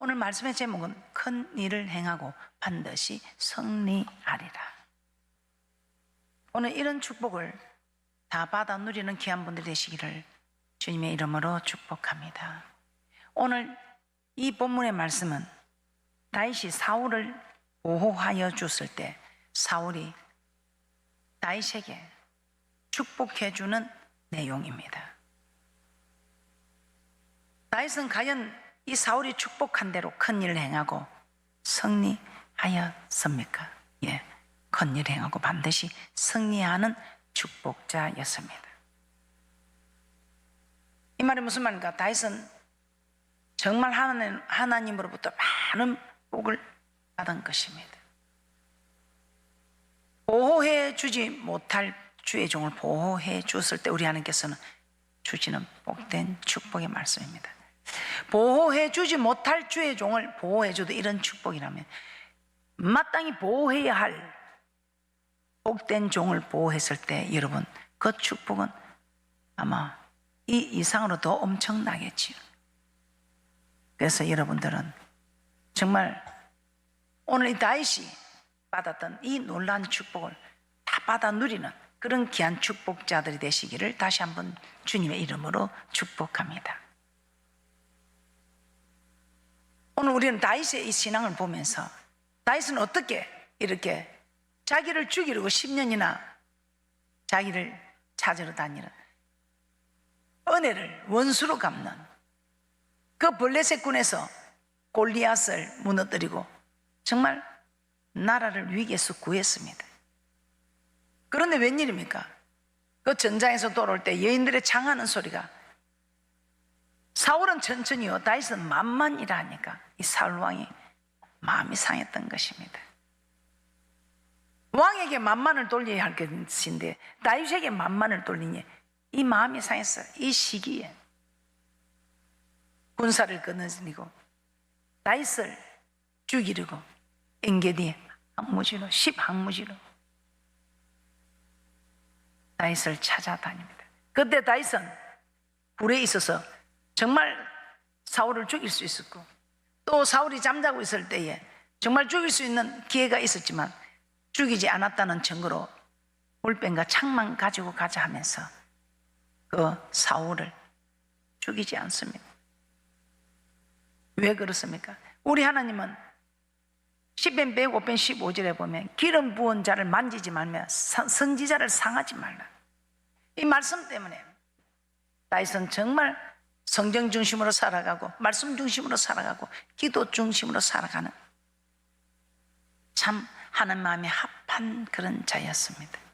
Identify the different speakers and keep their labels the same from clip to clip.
Speaker 1: 오늘 말씀의 제목은 큰 일을 행하고 반드시 승리하리라. 오늘 이런 축복을 다 받아 누리는 귀한 분들이 되시기를 주님의 이름으로 축복합니다. 오늘 이 본문의 말씀은 다윗이 사울을 보호하여 줬을 때 사울이 다윗에게 축복해 주는 내용입니다. 다윗은 과연 이 사울이 축복한 대로 큰 일을 행하고 승리하였습니까? 예, 큰 일을 행하고 반드시 승리하는 축복자였습니다. 이 말이 무슨 말입니까? 다윗은 정말 하나님으로부터 많은 복을 받은 것입니다. 보호해 주지 못할 주의 종을 보호해 줬을 때 우리 하나님께서는 주시는 복된 축복의 말씀입니다. 보호해 주지 못할 주의 종을 보호해 줘도 이런 축복이라면 마땅히 보호해야 할 복된 종을 보호했을 때 여러분 그 축복은 아마 이 이상으로 더 엄청나겠지요. 그래서 여러분들은 정말 오늘 이 다윗이 받았던 이 놀라운 축복을 다 받아 누리는 그런 귀한 축복자들이 되시기를 다시 한번 주님의 이름으로 축복합니다. 오늘 우리는 다윗의 이 신앙을 보면서 다윗은 어떻게 이렇게 자기를 죽이려고 10년이나 자기를 찾으러 다니는 은혜를 원수로 갚는 그 블레셋 군에서 골리앗을 무너뜨리고 정말 나라를 위기에서 구했습니다. 그런데 웬일입니까? 그 전장에서 돌아올 때 여인들의 장하는 소리가 사울은 천천히요 다윗은 만만이라 하니까 이 사울 왕이 마음이 상했던 것입니다. 왕에게 만만을 돌려야 할 것인데 다윗에게 만만을 돌리니 이 마음이 상했어요. 이 시기에 군사를 끊어지고 다윗을 죽이려고 엔게디 항무지로 10항무지로 다윗을 찾아다닙니다. 그때 다윗은 굴에 있어서 정말 사울을 죽일 수 있었고 또 사울이 잠자고 있을 때에 정말 죽일 수 있는 기회가 있었지만 죽이지 않았다는 증거로 물병과 창만 가지고 가자 하면서 그 사울을 죽이지 않습니다. 왜 그렇습니까? 우리 하나님은 10편 105편 15절에 보면 기름 부은 자를 만지지 말며 선지자를 상하지 말라. 이 말씀 때문에 다윗은 정말 성경 중심으로 살아가고 말씀 중심으로 살아가고 기도 중심으로 살아가는 참 하나님 마음에 합한 그런 자였습니다.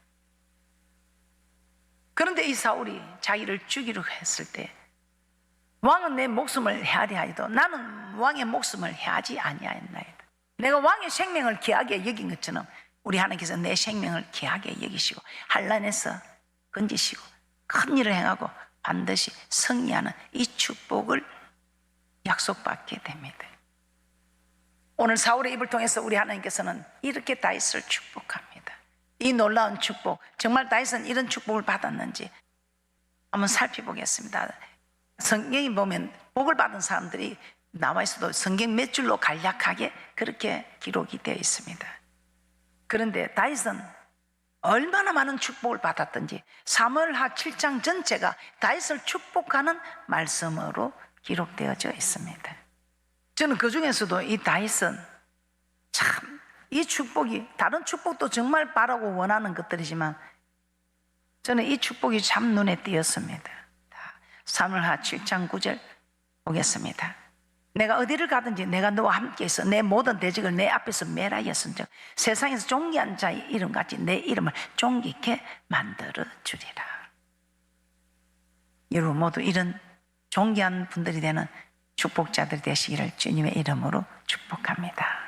Speaker 1: 그런데 이 사울이 자기를 죽이려고 했을 때 왕은 내 목숨을 헤아리 하여도 나는 왕의 목숨을 헤아지 아니하였나이다. 내가 왕의 생명을 귀하게 여긴 것처럼 우리 하나님께서 내 생명을 귀하게 여기시고 한란에서 건지시고 큰 일을 행하고 반드시 승리하는 이 축복을 약속받게 됩니다. 오늘 사울의 입을 통해서 우리 하나님께서는 이렇게 다윗을 축복합니다. 이 놀라운 축복, 정말 다윗은 이런 축복을 받았는지 한번 살펴보겠습니다. 성경에 보면 복을 받은 사람들이 나와 있어도 성경 몇 줄로 간략하게 그렇게 기록이 되어 있습니다. 그런데 다윗은 얼마나 많은 축복을 받았던지 사무엘하 7장 전체가 다윗을 축복하는 말씀으로 기록되어져 있습니다. 저는 그 중에서도 이 다윗은 참 이 축복이 다른 축복도 정말 바라고 원하는 것들이지만 저는 이 축복이 참 눈에 띄었습니다. 사무엘하 7장 9절 보겠습니다. 내가 어디를 가든지 내가 너와 함께해서 내 모든 대적을 내 앞에서 멸하였은즉 세상에서 존귀한 자의 이름같이 내 이름을 존귀케 만들어 주리라. 여러분 모두 이런 존귀한 분들이 되는 축복자들이 되시기를 주님의 이름으로 축복합니다.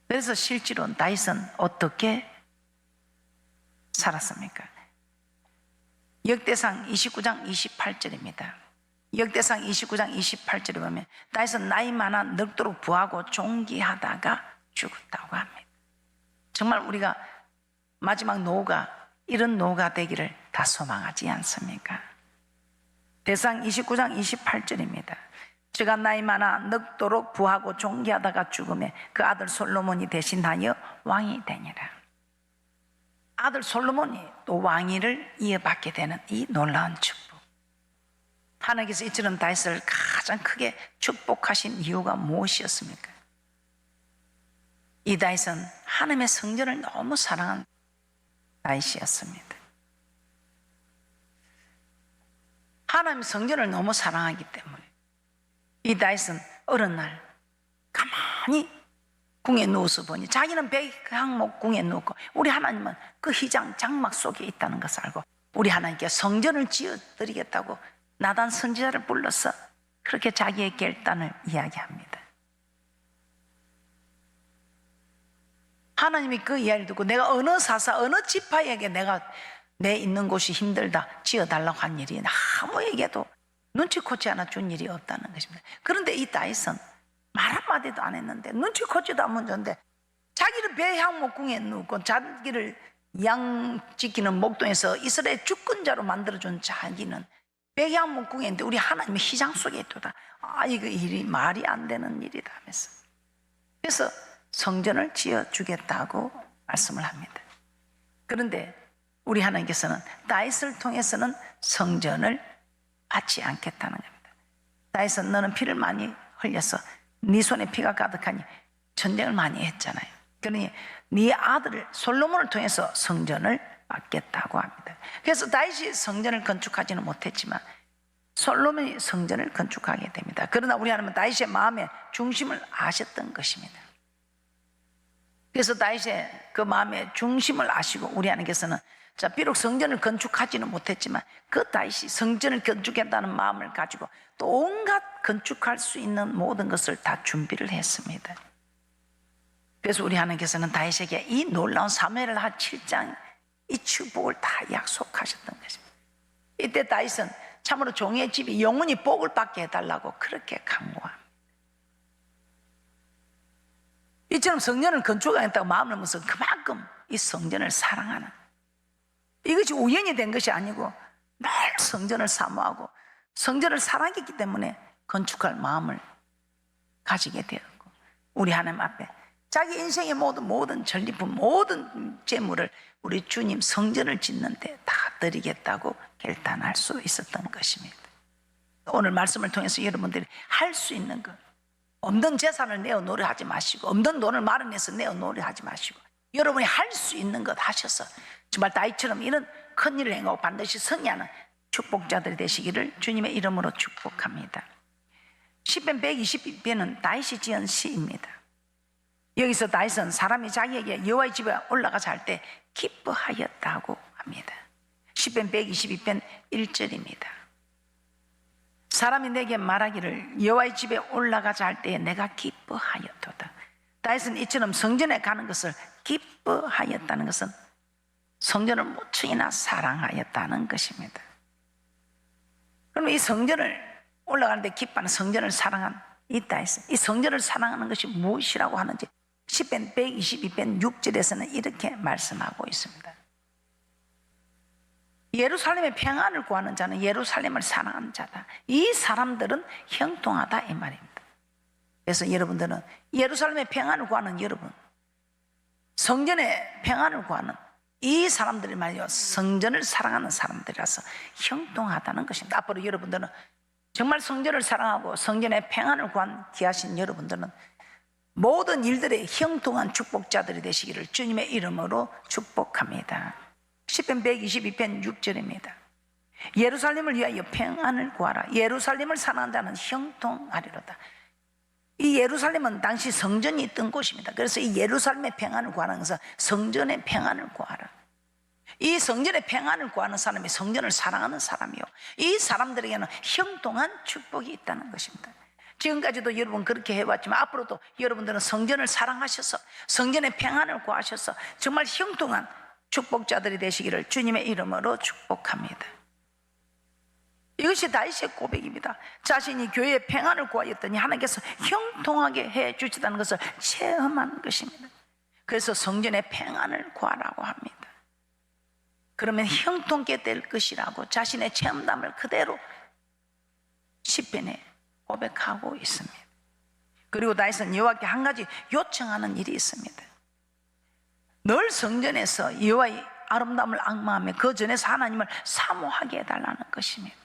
Speaker 1: 그래서 실제로 다윗은 어떻게 살았습니까? 역대상 29장 28절입니다. 역대상 29장 28절에 보면 다윗은 나이 많아 늙도록 부하고 존귀하다가 죽었다고 합니다. 정말 우리가 마지막 노후가 이런 노후가 되기를 다 소망하지 않습니까? 대상 29장 28절입니다. 저가 나이 많아 늙도록 부하고 존귀하다가 죽음에 그 아들 솔로몬이 대신하여 왕이 되니라. 아들 솔로몬이 또 왕위를 이어받게 되는 이 놀라운 축복. 하나님께서 이처럼 다윗을 가장 크게 축복하신 이유가 무엇이었습니까? 이 다윗은 하나님의 성전을 너무 사랑한 다윗이었습니다. 하나님의 성전을 너무 사랑하기 때문에 이 다윗은 어느 날 가만히 궁에 누워서 보니 자기는 백향목 궁에 누웠고 우리 하나님은 그 휘장 장막 속에 있다는 것을 알고 우리 하나님께 성전을 지어드리겠다고 나단 선지자를 불러서 그렇게 자기의 결단을 이야기합니다. 하나님이 그 이야기를 듣고 내가 어느 사사 어느 지파에게 내가 내 있는 곳이 힘들다 지어달라고 한 일이 아무에게도 눈치코치 하나 준 일이 없다는 것입니다. 그런데 이 다윗은 말 한마디도 안 했는데 눈치코치도 안 줬는데 자기를 배향목궁에 누고 자기를 양 지키는 목동에서 이스라엘 주권자로 만들어준 자기는 배향목궁에 있는데 우리 하나님의 휘장 속에 있도다. 이거 일이 말이 안 되는 일이다 하면서 그래서 성전을 지어주겠다고 말씀을 합니다. 그런데 우리 하나님께서는 다윗을 통해서는 성전을 받지 않겠다는 겁니다. 다윗은 너는 피를 많이 흘려서 네 손에 피가 가득하니 전쟁을 많이 했잖아요. 그러니 네 아들을 솔로몬을 통해서 성전을 받겠다고 합니다. 그래서 다윗이 성전을 건축하지는 못했지만 솔로몬이 성전을 건축하게 됩니다. 그러나 우리 하나님은 다윗의 마음의 중심을 아셨던 것입니다. 그래서 다윗의 그 마음의 중심을 아시고 우리 하나님께서는 자, 비록 성전을 건축하지는 못했지만 그 다윗이 성전을 건축했다는 마음을 가지고 또 온갖 건축할 수 있는 모든 것을 다 준비를 했습니다. 그래서 우리 하나님께서는 다윗에게 이 놀라운 사무엘하 7장 이 축복을 다 약속하셨던 것입니다. 이때 다윗은 참으로 종의 집이 영원히 복을 받게 해달라고 그렇게 강구합니다. 이처럼 성전을 건축하겠다고 마음을 먹어서 그만큼 이 성전을 사랑하는 이것이 우연히 된 것이 아니고 늘 성전을 사모하고 성전을 사랑했기 때문에 건축할 마음을 가지게 되었고 우리 하나님 앞에 자기 인생의 모든 전리품 모든 재물을 우리 주님 성전을 짓는데 다 드리겠다고 결단할 수 있었던 것입니다. 오늘 말씀을 통해서 여러분들이 할 수 있는 것 없는 재산을 내어놓으려 하지 마시고 없는 돈을 마련해서 내어놓으려 하지 마시고 여러분이 할 수 있는 것 하셔서 정말 다윗처럼 이런 큰 일을 행하고 반드시 승리하는 축복자들이 되시기를 주님의 이름으로 축복합니다. 시편 122편은 다윗이 지은 시입니다. 여기서 다윗은 사람이 자기에게 여호와의 집에 올라가서 할 때 기뻐하였다고 합니다. 시편 122편 1절입니다. 사람이 내게 말하기를 여호와의 집에 올라가자 할 때에 내가 기뻐하였도다. 다윗은 이처럼 성전에 가는 것을 기뻐하였다는 것은 성전을 무척이나 사랑하였다는 것입니다. 그러면 이 성전을 올라가는데 기뻐하는 성전을 사랑한 이 다윗은 이 성전을 사랑하는 것이 무엇이라고 하는지 시편 122편 6절에서는 이렇게 말씀하고 있습니다. 예루살렘의 평안을 구하는 자는 예루살렘을 사랑하는 자다. 이 사람들은 형통하다 이 말입니다. 그래서 여러분들은 예루살렘의 평안을 구하는 여러분, 성전의 평안을 구하는 이 사람들이 말이요 성전을 사랑하는 사람들이라서 형통하다는 것입니다. 앞으로 여러분들은 정말 성전을 사랑하고 성전의 평안을 구한 귀하신 여러분들은 모든 일들의 형통한 축복자들이 되시기를 주님의 이름으로 축복합니다. 시편 122편 6절입니다. 예루살렘을 위하여 평안을 구하라. 예루살렘을 사랑하는 자는 형통하리로다. 이 예루살렘은 당시 성전이 있던 곳입니다. 그래서 이 예루살렘의 평안을 구하는 것은 성전의 평안을 구하라. 이 성전의 평안을 구하는 사람이 성전을 사랑하는 사람이요 이 사람들에게는 형통한 축복이 있다는 것입니다. 지금까지도 여러분 그렇게 해왔지만 앞으로도 여러분들은 성전을 사랑하셔서 성전의 평안을 구하셔서 정말 형통한 축복자들이 되시기를 주님의 이름으로 축복합니다. 이것이 다윗의 고백입니다. 자신이 교회의 평안을 구하였더니 하나님께서 형통하게 해 주시다는 것을 체험한 것입니다. 그래서 성전의 평안을 구하라고 합니다. 그러면 형통케 될 것이라고 자신의 체험담을 그대로 시편에 고백하고 있습니다. 그리고 다윗은 여호와께 한 가지 요청하는 일이 있습니다. 늘 성전에서 여호와의 아름다움을 앙망하며 그 전에서 하나님을 사모하게 해달라는 것입니다.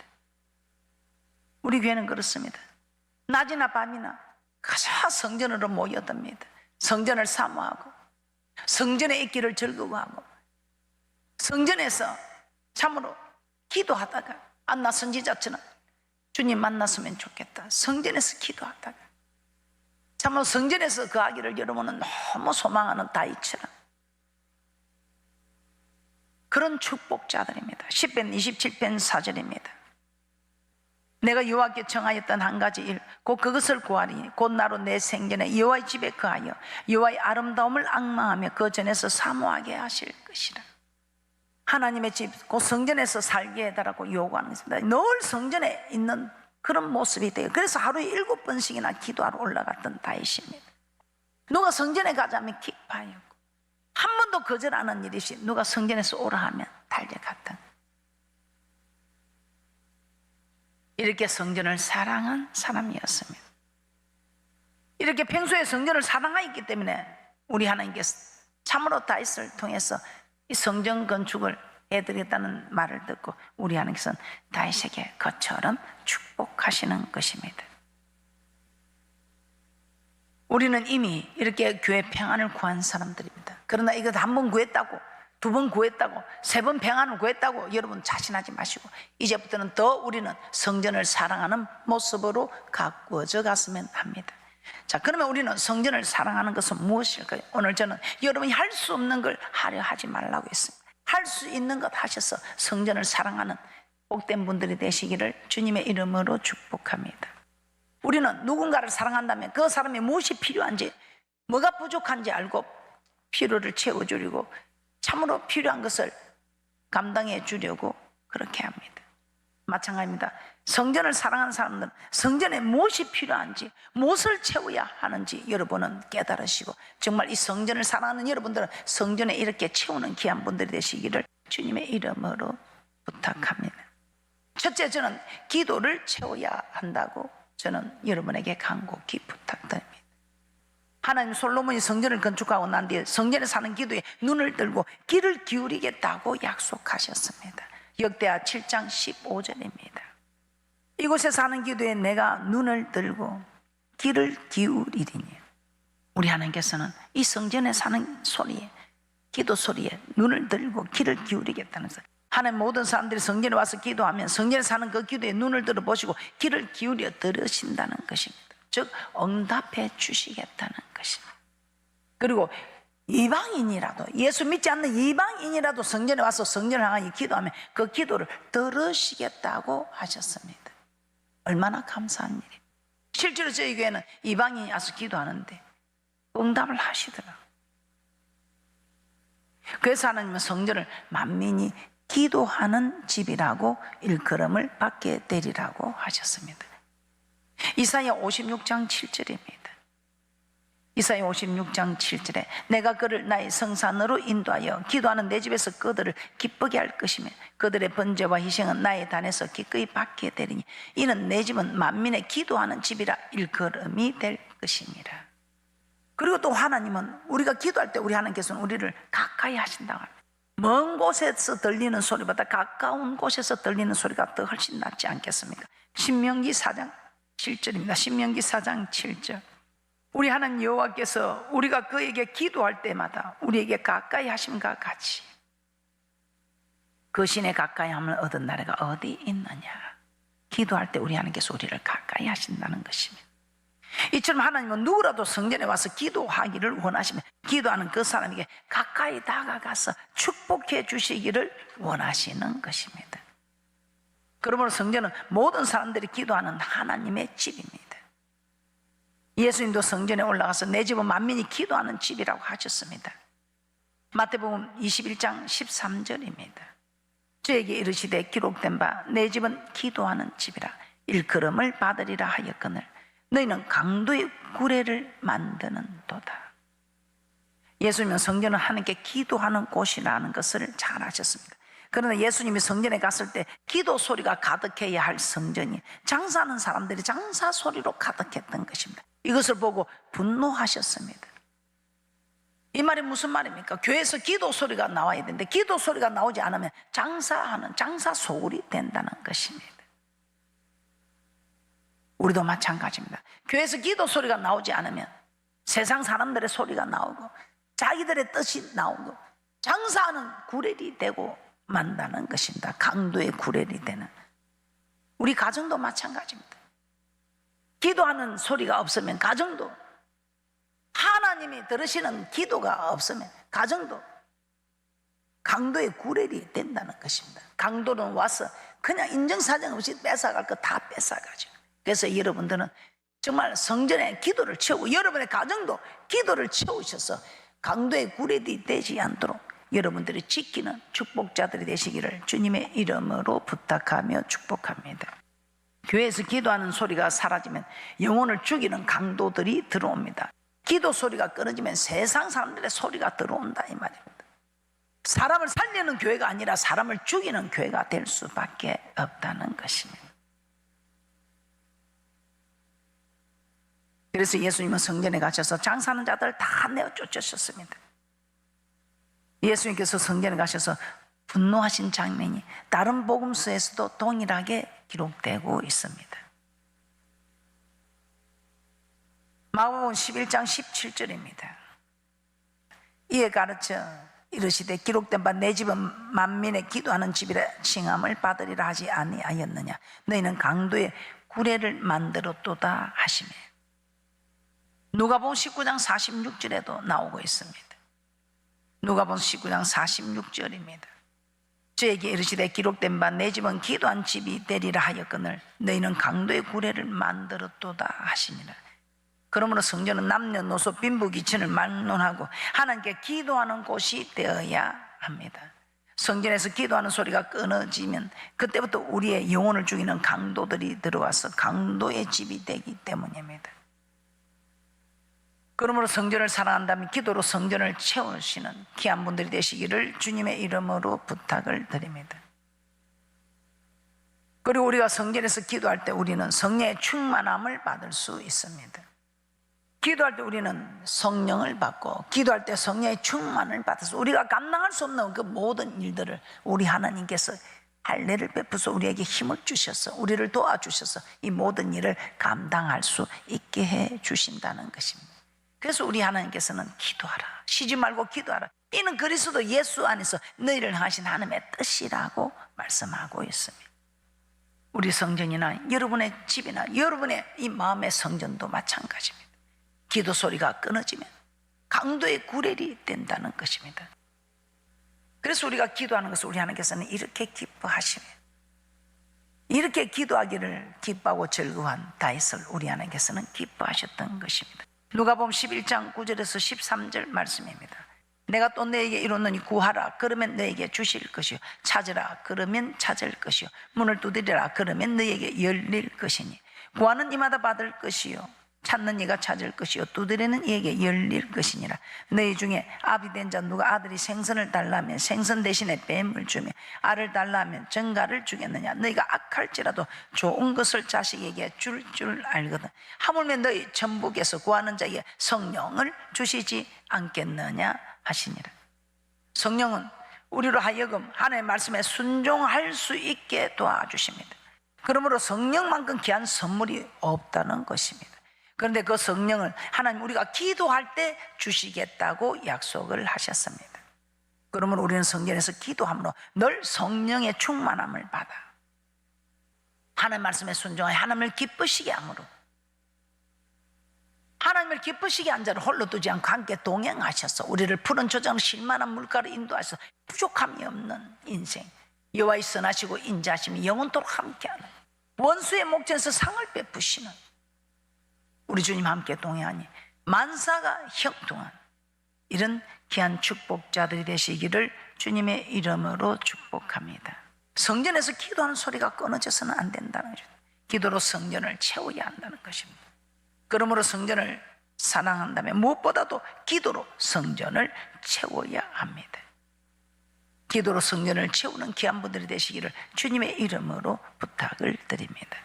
Speaker 1: 우리 교회는 그렇습니다. 낮이나 밤이나 가서 성전으로 모여듭니다. 성전을 사모하고 성전에 있기를 즐거워하고 성전에서 참으로 기도하다가 안나 선지자처럼 주님 만났으면 좋겠다, 성전에서 기도하다가 참으로 성전에서 그 하기를 여러분은 너무 소망하는 다윗처럼 그런 축복자들입니다. 시편 27편 4절입니다. 내가 여호와께 청하였던 한 가지 일, 곧 그것을 구하리니 곧 나로 내 생전에 여호와의 집에 거하여 여호와의 아름다움을 앙망하며 그 전에서 사모하게 하실 것이라. 하나님의 집, 곧 성전에서 살게 해달라고 요구하는 것입니다. 늘 성전에 있는 그런 모습이 돼요. 그래서 하루에 7번씩이나 기도하러 올라갔던 다윗입니다. 누가 성전에 가자면 기뻐하였고 한 번도 거절하는 일이 없이 누가 성전에서 오라 하면 달려갔던, 이렇게 성전을 사랑한 사람이었습니다. 이렇게 평소에 성전을 사랑하였기 때문에 우리 하나님께서 참으로 다윗을 통해서 이 성전 건축을 해드리겠다는 말을 듣고 우리 하나님께서는 다윗에게 그처럼 축복하시는 것입니다. 우리는 이미 이렇게 교회 평안을 구한 사람들입니다. 그러나 이것 한 번 구했다고, 두 번 구했다고, 세 번 평안을 구했다고 여러분 자신하지 마시고 이제부터는 더 우리는 성전을 사랑하는 모습으로 가꾸어져 갔으면 합니다. 자, 그러면 우리는 성전을 사랑하는 것은 무엇일까요? 오늘 저는 여러분이 할 수 없는 걸 하려 하지 말라고 했습니다. 할 수 있는 것 하셔서 성전을 사랑하는 복된 분들이 되시기를 주님의 이름으로 축복합니다. 우리는 누군가를 사랑한다면 그 사람이 무엇이 필요한지, 뭐가 부족한지 알고 필요를 채워주려고 참으로 필요한 것을 감당해 주려고 그렇게 합니다. 마찬가지입니다. 성전을 사랑하는 사람들은 성전에 무엇이 필요한지, 무엇을 채워야 하는지 여러분은 깨달으시고 정말 이 성전을 사랑하는 여러분들은 성전에 이렇게 채우는 귀한 분들이 되시기를 주님의 이름으로 부탁합니다. 첫째, 저는 기도를 채워야 한다고 저는 여러분에게 간곡히 부탁드립니다. 하나님 솔로몬이 성전을 건축하고 난 뒤에 성전에 사는 기도에 눈을 들고 귀를 기울이겠다고 약속하셨습니다. 역대하 7장 15절입니다. 이곳에 사는 기도에 내가 눈을 들고 귀를 기울이리니, 우리 하나님께서는 이 성전에 사는 소리에, 기도 소리에 눈을 들고 귀를 기울이겠다는 것을, 하나님 모든 사람들이 성전에 와서 기도하면 성전에 사는 그 기도에 눈을 들어보시고 귀를 기울여 들으신다는 것입니다. 즉 응답해 주시겠다는 것입니다. 그리고 이방인이라도, 예수 믿지 않는 이방인이라도 성전에 와서 성전을 향하여 기도하면 그 기도를 들으시겠다고 하셨습니다. 얼마나 감사한 일이에요. 실제로 저희 교회는 이방인이 와서 기도하는데 응답을 하시더라고요. 그래서 하나님은 성전을 만민이 기도하는 집이라고 일컬음을 받게 되리라고 하셨습니다. 이사야 56장 7절입니다. 이사야 56장 7절에 내가 그를 나의 성산으로 인도하여 기도하는 내 집에서 그들을 기쁘게 할 것이며 그들의 번제와 희생은 나의 단에서 기꺼이 받게 되리니 이는 내 집은 만민의 기도하는 집이라 일컬음이 될 것이니라. 그리고 또 하나님은 우리가 기도할 때 우리 하나님께서는 우리를 가까이 하신다고 합니다. 먼 곳에서 들리는 소리보다 가까운 곳에서 들리는 소리가 더 훨씬 낫지 않겠습니까? 신명기 4장 7절입니다. 신명기 4장 7절. 우리 하나님 여호와께서 우리가 그에게 기도할 때마다 우리에게 가까이 하심과 같이 그 신에 가까이 함을 얻은 나라가 어디 있느냐. 기도할 때 우리 하나님께서 우리를 가까이 하신다는 것입니다. 이처럼 하나님은 누구라도 성전에 와서 기도하기를 원하시면 기도하는 그 사람에게 가까이 다가가서 축복해 주시기를 원하시는 것입니다. 그러므로 성전은 모든 사람들이 기도하는 하나님의 집입니다. 예수님도 성전에 올라가서 내 집은 만민이 기도하는 집이라고 하셨습니다. 마태복음 21장 13절입니다. 저에게 이르시되 기록된 바 내 집은 기도하는 집이라 일컬음을 받으리라 하였거늘 너희는 강도의 구레를 만드는 도다. 예수님은 성전은 하나님께 기도하는 곳이라는 것을 잘 아셨습니다. 그러나 예수님이 성전에 갔을 때 기도 소리가 가득해야 할 성전이 장사하는 사람들이 장사 소리로 가득했던 것입니다. 이것을 보고 분노하셨습니다. 이 말이 무슨 말입니까? 교회에서 기도 소리가 나와야 되는데 기도 소리가 나오지 않으면 장사하는 장사 소굴이 된다는 것입니다. 우리도 마찬가지입니다. 교회에서 기도 소리가 나오지 않으면 세상 사람들의 소리가 나오고 자기들의 뜻이 나오고 장사하는 구렐이 되고 만다는 것입니다. 강도의 구렐이 되는. 우리 가정도 마찬가지입니다. 기도하는 소리가 없으면 가정도, 하나님이 들으시는 기도가 없으면 가정도 강도의 구렐이 된다는 것입니다. 강도는 와서 그냥 인정사정 없이 뺏어갈 거 다 뺏어가죠. 그래서 여러분들은 정말 성전에 기도를 채우고 여러분의 가정도 기도를 채우셔서 강도의 구렛이 되지 않도록 여러분들이 지키는 축복자들이 되시기를 주님의 이름으로 부탁하며 축복합니다. 교회에서 기도하는 소리가 사라지면 영혼을 죽이는 강도들이 들어옵니다. 기도 소리가 끊어지면 세상 사람들의 소리가 들어온다 이 말입니다. 사람을 살리는 교회가 아니라 사람을 죽이는 교회가 될 수밖에 없다는 것입니다. 그래서 예수님은 성전에 가셔서 장사하는 자들을 다 내어 쫓으셨습니다. 예수님께서 성전에 가셔서 분노하신 장면이 다른 복음서에서도 동일하게 기록되고 있습니다. 마가복음 11장 17절입니다. 이에 가르쳐 이르시되 기록된 바 내 집은 만민의 기도하는 집이라 칭함을 받으리라 하지 아니하였느냐. 너희는 강도의 구레를 만들었도다 하시며. 누가복음 19장 46절에도 나오고 있습니다. 누가복음 19장 46절입니다. 저에게 이르시되 기록된 바 내 집은 기도한 집이 되리라 하였거늘 너희는 강도의 구레를 만들었도다 하시니라. 그러므로 성전은 남녀노소 빈부귀천을 막론하고 하나님께 기도하는 곳이 되어야 합니다. 성전에서 기도하는 소리가 끊어지면 그때부터 우리의 영혼을 죽이는 강도들이 들어와서 강도의 집이 되기 때문입니다. 그러므로 성전을 사랑한다면 기도로 성전을 채우시는 귀한 분들이 되시기를 주님의 이름으로 부탁을 드립니다. 그리고 우리가 성전에서 기도할 때 우리는 성령의 충만함을 받을 수 있습니다. 기도할 때 우리는 성령을 받고 기도할 때 성령의 충만을 받아서 우리가 감당할 수 없는 그 모든 일들을 우리 하나님께서 할례를 베푸서 우리에게 힘을 주셔서 우리를 도와주셔서 이 모든 일을 감당할 수 있게 해 주신다는 것입니다. 그래서 우리 하나님께서는 기도하라, 쉬지 말고 기도하라. 이는 그리스도 예수 안에서 너희를 향하신 하나님의 뜻이라고 말씀하고 있습니다. 우리 성전이나 여러분의 집이나 여러분의 이 마음의 성전도 마찬가지입니다. 기도 소리가 끊어지면 강도의 구렐이 된다는 것입니다. 그래서 우리가 기도하는 것을 우리 하나님께서는 이렇게 기뻐하시며 이렇게 기도하기를 기뻐하고 즐거워한 다윗을 우리 하나님께서는 기뻐하셨던 것입니다. 누가복음 11장 9절에서 13절 말씀입니다. 내가 또 너에게 이르노니 구하라 그러면 너에게 주실 것이요 찾으라 그러면 찾을 것이요 문을 두드리라 그러면 너에게 열릴 것이니 구하는 이마다 받을 것이요 찾는 이가 찾을 것이요 두드리는 이에게 열릴 것이니라. 너희 중에 아비 된 자 누가 아들이 생선을 달라면 생선 대신에 뱀을 주며 알을 달라면 정갈을 주겠느냐. 너희가 악할지라도 좋은 것을 자식에게 줄 알거든. 하물며 너희 천국에서 구하는 자에게 성령을 주시지 않겠느냐 하시니라. 성령은 우리로 하여금 하나님의 말씀에 순종할 수 있게 도와주십니다. 그러므로 성령만큼 귀한 선물이 없다는 것입니다. 그런데 그 성령을 하나님 우리가 기도할 때 주시겠다고 약속을 하셨습니다. 그러므로 우리는 성전에서 기도함으로 늘 성령의 충만함을 받아 하나님 말씀에 순종하여 하나님을 기쁘시게 함으로 하나님을 기쁘시게 한 자를 홀로 두지 않고 함께 동행하셔서 우리를 푸른 저장으로 실만한 물가로 인도하셔서 부족함이 없는 인생 여호와의 선하시고 인자하심이 영원토록 함께하는 원수의 목전에서 상을 베푸시는 우리 주님 함께 동행하니 만사가 형통한 이런 귀한 축복자들이 되시기를 주님의 이름으로 축복합니다. 성전에서 기도하는 소리가 끊어져서는 안 된다는 거죠. 기도로 성전을 채워야 한다는 것입니다. 그러므로 성전을 사랑한다면 무엇보다도 기도로 성전을 채워야 합니다. 기도로 성전을 채우는 귀한 분들이 되시기를 주님의 이름으로 부탁을 드립니다.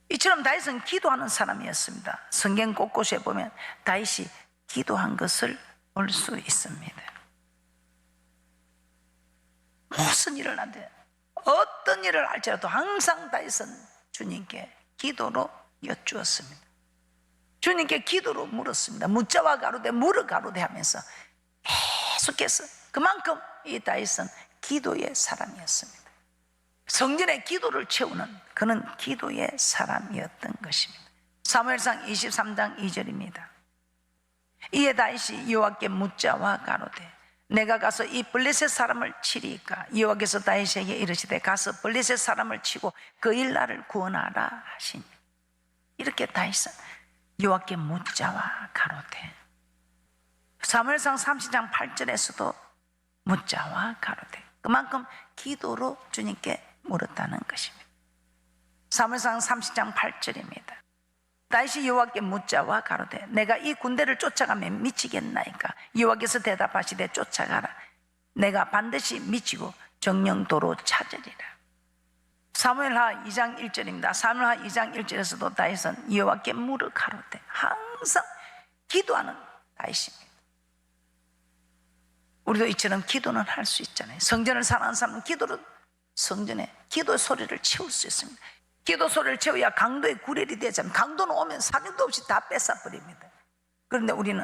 Speaker 1: 이처럼 다윗은 기도하는 사람이었습니다. 성경 곳곳에 보면 다윗이 기도한 것을 볼 수 있습니다. 무슨 일을 하든 어떤 일을 할지라도 항상 다윗은 주님께 기도로 여쭈었습니다. 주님께 기도로 물었습니다. 묻자와 가로되 물어 가로되 하면서 계속해서 그만큼 이 다윗은 기도의 사람이었습니다. 성전의 기도를 채우는 그는 기도의 사람이었던 것입니다. 사무엘상 23장 2절입니다. 이에 다윗이 여호와께 묻자와 가로되 내가 가서 이 블레셋 사람을 치리이까? 여호와께서 다윗에게 이르시되 가서 블레셋 사람을 치고 그 일 나를 구원하라 하시니. 이렇게 다윗은 여호와께 묻자와 가로되, 사무엘상 30장 8절에서도 묻자와 가로되, 그만큼 기도로 주님께 물었다는 것입니다. 사무엘상 30장 8절입니다. 다윗이 여호와께 묻자와 가로되 내가 이 군대를 쫓아가면 미치겠나이까? 여호와께서 대답하시되 쫓아가라. 내가 반드시 미치고 정령도로 찾으리라. 사무엘하 2장 1절입니다. 사무엘하 2장 1절에서도 다윗은 여호와께 물어 가로되, 항상 기도하는 다윗입니다. 우리도 이처럼 기도는 할 수 있잖아요. 성전을 사랑하는 사람은 기도로 성전에 기도 소리를 채울 수 있습니다. 기도 소리를 채워야 강도의 구렬이 되잖아요. 강도는 오면 사정도 없이 다 뺏어버립니다. 그런데 우리는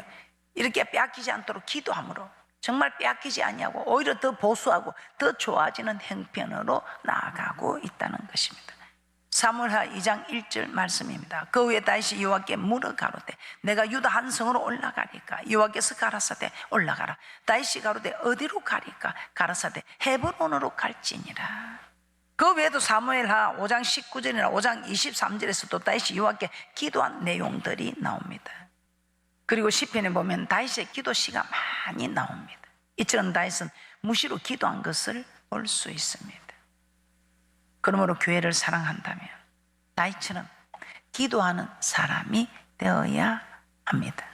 Speaker 1: 이렇게 빼앗기지 않도록 기도함으로 정말 빼앗기지 않냐고 오히려 더 보수하고 더 좋아지는 형편으로 나아가고 있다는 것입니다. 사무엘하 2장 1절 말씀입니다. 그 후에 다윗이 여호와께 물어 가로되 내가 유다 한 성으로 올라가리까? 여호와께서 가라사대 올라가라. 다윗이 가로되 어디로 가리까? 가라사대 헤브론으로 갈지니라. 그 외에도 사무엘하 5장 19절이나 5장 23절에서도 다윗이 여호와께 기도한 내용들이 나옵니다. 그리고 시편에 보면 다윗의 기도 시가 많이 나옵니다. 이처럼 다윗은 무시로 기도한 것을 볼 수 있습니다. 그러므로 교회를 사랑한다면 다윗처럼 기도하는 사람이 되어야 합니다.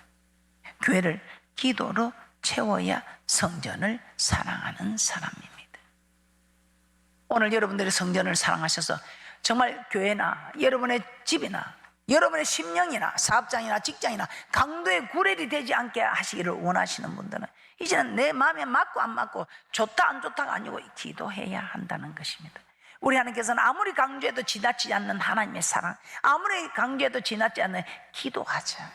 Speaker 1: 교회를 기도로 채워야 성전을 사랑하는 사람입니다. 오늘 여러분들이 성전을 사랑하셔서 정말 교회나 여러분의 집이나 여러분의 심령이나 사업장이나 직장이나 강도의 구렐이 되지 않게 하시기를 원하시는 분들은 이제는 내 마음에 맞고 안 맞고 좋다 안 좋다가 아니고 기도해야 한다는 것입니다. 우리 하나님께서는 아무리 강조해도 지나치지 않는 하나님의 사랑, 아무리 강조해도 지나치지 않는 기도하자.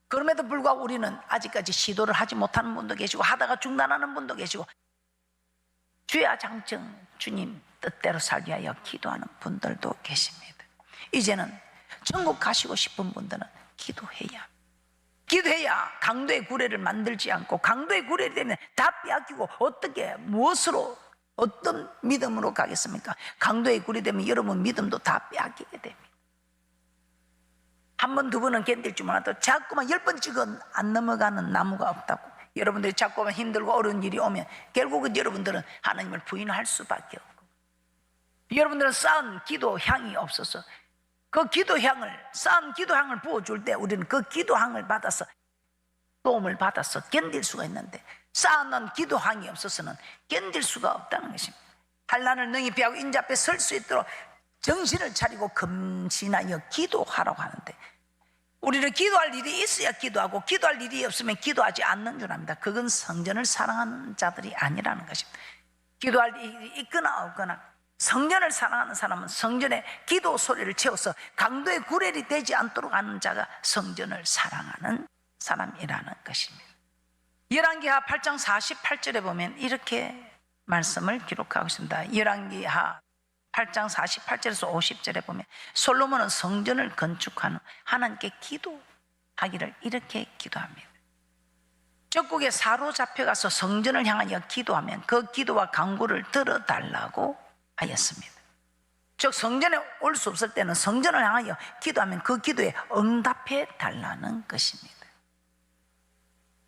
Speaker 1: 그럼에도 불구하고 우리는 아직까지 시도를 하지 못하는 분도 계시고 하다가 중단하는 분도 계시고 주야 장정 주님 뜻대로 살기 위하여 기도하는 분들도 계십니다. 이제는 천국 가시고 싶은 분들은 기도해야 강도의 구례를 만들지 않고 강도의 구례 되면 다 빼앗기고 어떻게 무엇으로 어떤 믿음으로 가겠습니까? 강도의 구례 되면 여러분 믿음도 다 빼앗기게 됩니다. 한 번 두 번은 견딜 줄 몰라도 자꾸만 10번 찍어 안 넘어가는 나무가 없다고. 여러분들이 자꾸만 힘들고 어려운 일이 오면 결국은 여러분들은 하나님을 부인할 수밖에 없고, 여러분들은 쌓은 기도 향이 없어서 그 쌓은 기도 향을 부어줄 때 우리는 그 기도 향을 받아서 도움을 받아서 견딜 수가 있는데, 쌓아놓은 기도 향이 없어서는 견딜 수가 없다는 것입니다. 환난을 능히 피하고 인자 앞에 설 수 있도록 정신을 차리고 금신하여 기도하라고 하는데, 우리는 기도할 일이 있어야 기도하고 기도할 일이 없으면 기도하지 않는 줄 압니다. 그건 성전을 사랑하는 자들이 아니라는 것입니다. 기도할 일이 있거나 없거나 성전을 사랑하는 사람은 성전의 기도 소리를 채워서 강도의 구렐이 되지 않도록 하는 자가 성전을 사랑하는 사람이라는 것입니다. 열왕기하 8장 48절에 보면 이렇게 말씀을 기록하고 있습니다. 열왕기하 8장 48절에서 50절에 보면 솔로몬은 성전을 건축한 후 하나님께 기도하기를 이렇게 기도합니다. 적국에 사로잡혀가서 성전을 향하여 기도하면 그 기도와 간구를 들어달라고 하였습니다. 즉 성전에 올 수 없을 때는 성전을 향하여 기도하면 그 기도에 응답해 달라는 것입니다.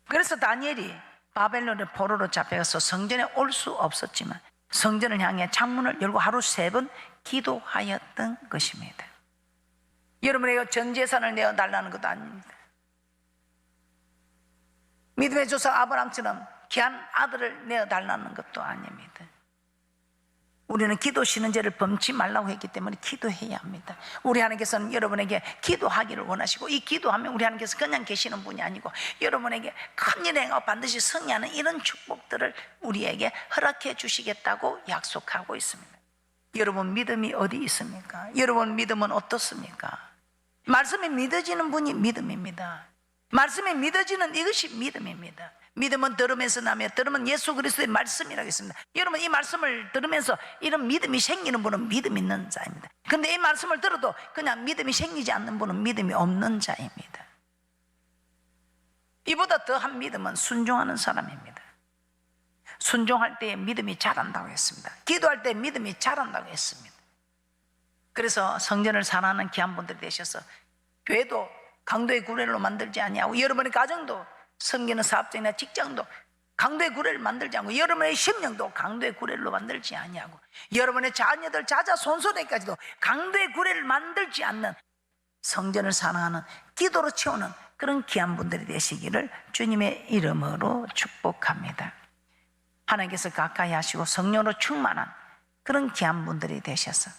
Speaker 1: 그래서 다니엘이 바벨론의 포로로 잡혀가서 성전에 올 수 없었지만 성전을 향해 창문을 열고 하루 3번 기도하였던 것입니다. 여러분에게 전 재산을 내어달라는 것도 아닙니다. 믿음의 조상 아브라함처럼 귀한 아들을 내어달라는 것도 아닙니다. 우리는 기도 쉬는 죄를 범치 말라고 했기 때문에 기도해야 합니다. 우리 하나님께서는 여러분에게 기도하기를 원하시고, 이 기도하면 우리 하나님께서 그냥 계시는 분이 아니고 여러분에게 큰일 행하고 반드시 승리하는 이런 축복들을 우리에게 허락해 주시겠다고 약속하고 있습니다. 여러분 믿음이 어디 있습니까? 여러분 믿음은 어떻습니까? 말씀이 믿어지는 분이 믿음입니다. 말씀이 믿어지는 이것이 믿음입니다. 믿음은 들으면서 나며, 들으면 예수 그리스도의 말씀이라고 했습니다. 여러분 이 말씀을 들으면서 이런 믿음이 생기는 분은 믿음 있는 자입니다. 그런데 이 말씀을 들어도 그냥 믿음이 생기지 않는 분은 믿음이 없는 자입니다. 이보다 더한 믿음은 순종하는 사람입니다. 순종할 때 믿음이 자란다고 했습니다. 기도할 때 믿음이 자란다고 했습니다. 그래서 성전을 사랑하는 귀한 분들이 되셔서 교회도 강도의 구례로 만들지 아니하고, 여러분의 가정도 섬기는 사업장이나 직장도 강도의 구례를 만들지 않고, 여러분의 심령도 강도의 구례로 만들지 아니하고, 여러분의 자녀들 자자손손에까지도 강도의 구례를 만들지 않는 성전을 사랑하는, 기도로 채우는 그런 귀한 분들이 되시기를 주님의 이름으로 축복합니다. 하나님께서 가까이 하시고 성령으로 충만한 그런 귀한 분들이 되셔서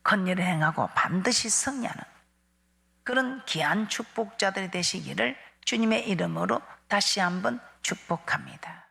Speaker 1: 큰일을 행하고 반드시 승리하는 그런 귀한 축복자들이 되시기를 주님의 이름으로 다시 한번 축복합니다.